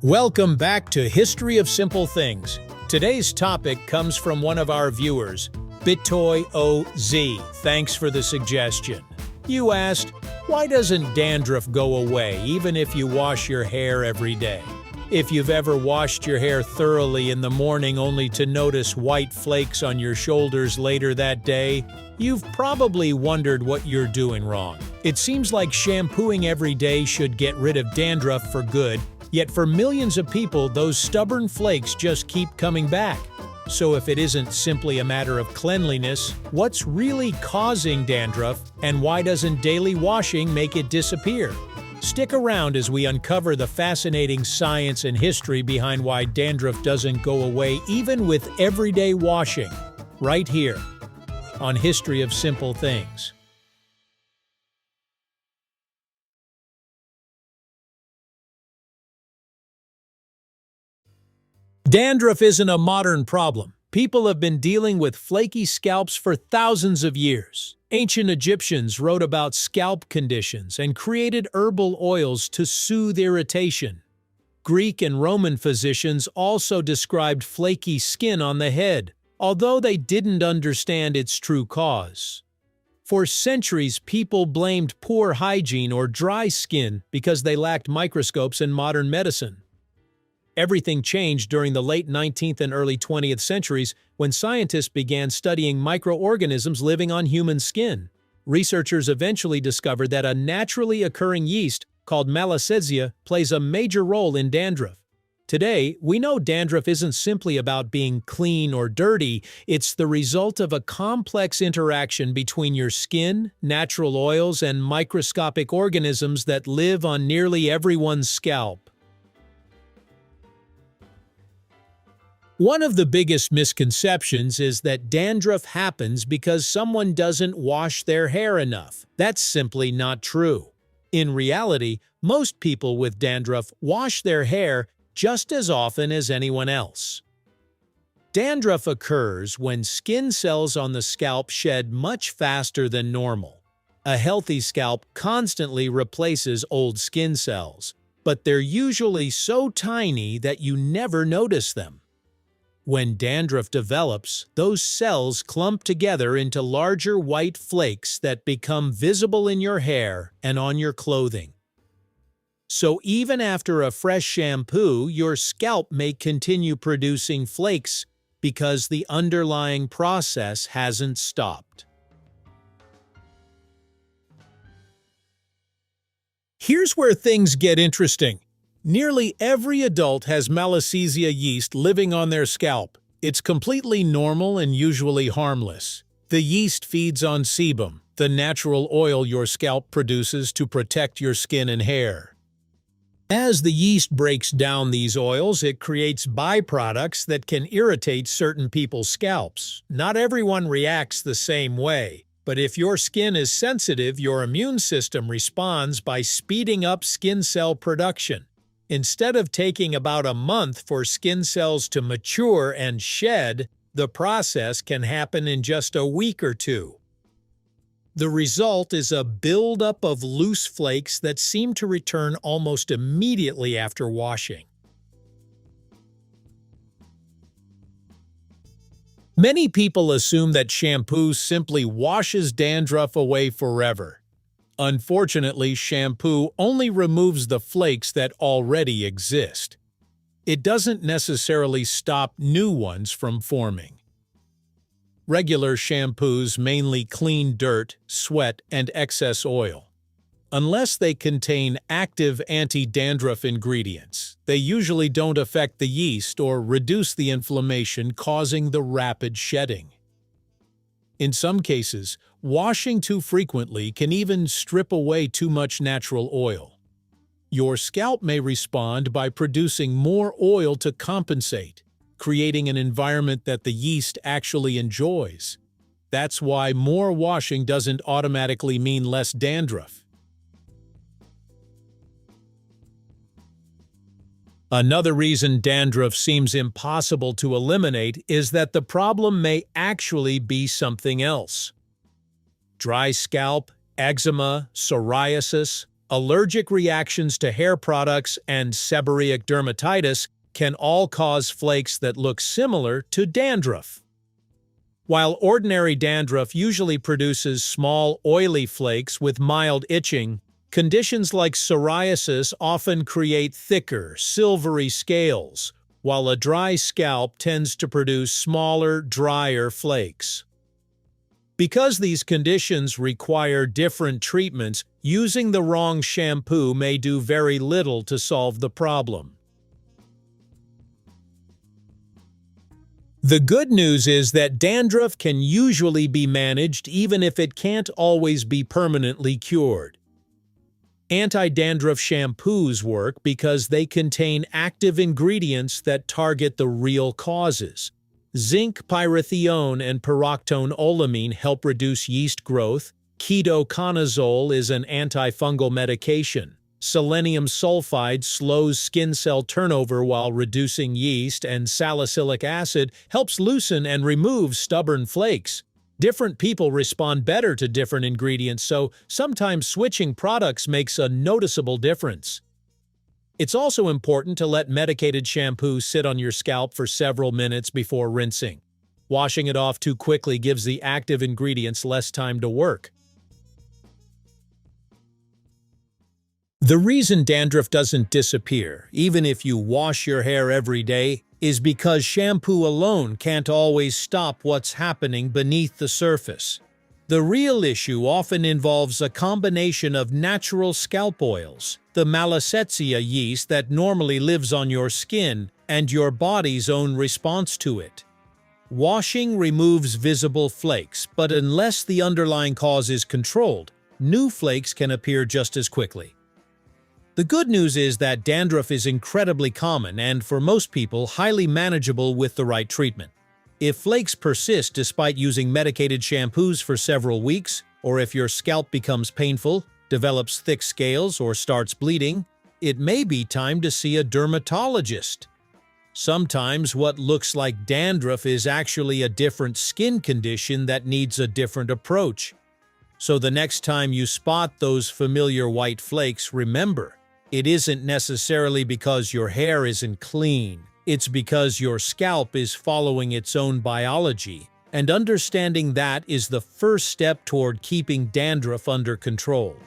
Welcome back to History of Simple Things. Today's topic comes from one of our viewers, BitToyOZ. Thanks for the suggestion. You asked, why doesn't dandruff go away even if you wash your hair every day? If you've ever washed your hair thoroughly in the morning only to notice white flakes on your shoulders later that day, you've probably wondered what you're doing wrong. It seems like shampooing every day should get rid of dandruff for good, yet for millions of people, those stubborn flakes just keep coming back. So if it isn't simply a matter of cleanliness, what's really causing dandruff, and why doesn't daily washing make it disappear? Stick around as we uncover the fascinating science and history behind why dandruff doesn't go away even with everyday washing, right here on History of Simple Things. Dandruff isn't a modern problem. People have been dealing with flaky scalps for thousands of years. Ancient Egyptians wrote about scalp conditions and created herbal oils to soothe irritation. Greek and Roman physicians also described flaky skin on the head, although they didn't understand its true cause. For centuries, people blamed poor hygiene or dry skin because they lacked microscopes and modern medicine. Everything changed during the late 19th and early 20th centuries when scientists began studying microorganisms living on human skin. Researchers eventually discovered that a naturally occurring yeast called Malassezia plays a major role in dandruff. Today, we know dandruff isn't simply about being clean or dirty, it's the result of a complex interaction between your skin, natural oils, and microscopic organisms that live on nearly everyone's scalp. One of the biggest misconceptions is that dandruff happens because someone doesn't wash their hair enough. That's simply not true. In reality, most people with dandruff wash their hair just as often as anyone else. Dandruff occurs when skin cells on the scalp shed much faster than normal. A healthy scalp constantly replaces old skin cells, but they're usually so tiny that you never notice them. When dandruff develops, those cells clump together into larger white flakes that become visible in your hair and on your clothing. So even after a fresh shampoo, your scalp may continue producing flakes because the underlying process hasn't stopped. Here's where things get interesting. Nearly every adult has Malassezia yeast living on their scalp. It's completely normal and usually harmless. The yeast feeds on sebum, the natural oil your scalp produces to protect your skin and hair. As the yeast breaks down these oils, it creates byproducts that can irritate certain people's scalps. Not everyone reacts the same way, but if your skin is sensitive, your immune system responds by speeding up skin cell production. Instead of taking about a month for skin cells to mature and shed, the process can happen in just a week or two. The result is a buildup of loose flakes that seem to return almost immediately after washing. Many people assume that shampoo simply washes dandruff away forever. Unfortunately, shampoo only removes the flakes that already exist. It doesn't necessarily stop new ones from forming. Regular shampoos mainly clean dirt, sweat, and excess oil. Unless they contain active anti-dandruff ingredients, they usually don't affect the yeast or reduce the inflammation causing the rapid shedding. In some cases, washing too frequently can even strip away too much natural oil. Your scalp may respond by producing more oil to compensate, creating an environment that the yeast actually enjoys. That's why more washing doesn't automatically mean less dandruff. Another reason dandruff seems impossible to eliminate is that the problem may actually be something else. Dry scalp, eczema, psoriasis, Allergic reactions to hair products and seborrheic dermatitis can all cause flakes that look similar to dandruff. While ordinary dandruff usually produces small, oily flakes with mild itching, conditions like psoriasis often create thicker, silvery scales, while a dry scalp tends to produce smaller, drier flakes. Because these conditions require different treatments, using the wrong shampoo may do very little to solve the problem. The good news is that dandruff can usually be managed even if it can't always be permanently cured. Anti-dandruff shampoos work because they contain active ingredients that target the real causes. Zinc pyrithione and pyroxetoneolamine help reduce yeast growth. Ketoconazole is an antifungal medication. Selenium sulfide slows skin cell turnover while reducing yeast, and salicylic acid helps loosen and remove stubborn flakes. Different people respond better to different ingredients, so sometimes switching products makes a noticeable difference. It's also important to let medicated shampoo sit on your scalp for several minutes before rinsing. Washing it off too quickly gives the active ingredients less time to work. The reason dandruff doesn't disappear, even if you wash your hair every day, is because shampoo alone can't always stop what's happening beneath the surface. The real issue often involves a combination of natural scalp oils, the Malassezia yeast that normally lives on your skin, and your body's own response to it. Washing removes visible flakes, but unless the underlying cause is controlled, new flakes can appear just as quickly. The good news is that dandruff is incredibly common and, for most people, highly manageable with the right treatment. If flakes persist despite using medicated shampoos for several weeks, or if your scalp becomes painful, develops thick scales, or starts bleeding, it may be time to see a dermatologist. Sometimes what looks like dandruff is actually a different skin condition that needs a different approach. So the next time you spot those familiar white flakes, remember, it isn't necessarily because your hair isn't clean. It's because your scalp is following its own biology, and understanding that is the first step toward keeping dandruff under control.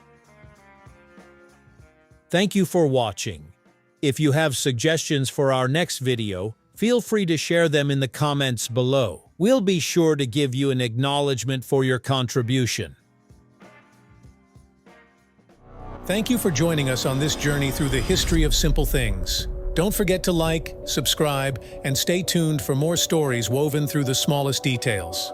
Thank you for watching. If you have suggestions for our next video, feel free to share them in the comments below. We'll be sure to give you an acknowledgement for your contribution. Thank you for joining us on this journey through the history of simple things. Don't forget to like, subscribe, and stay tuned for more stories woven through the smallest details.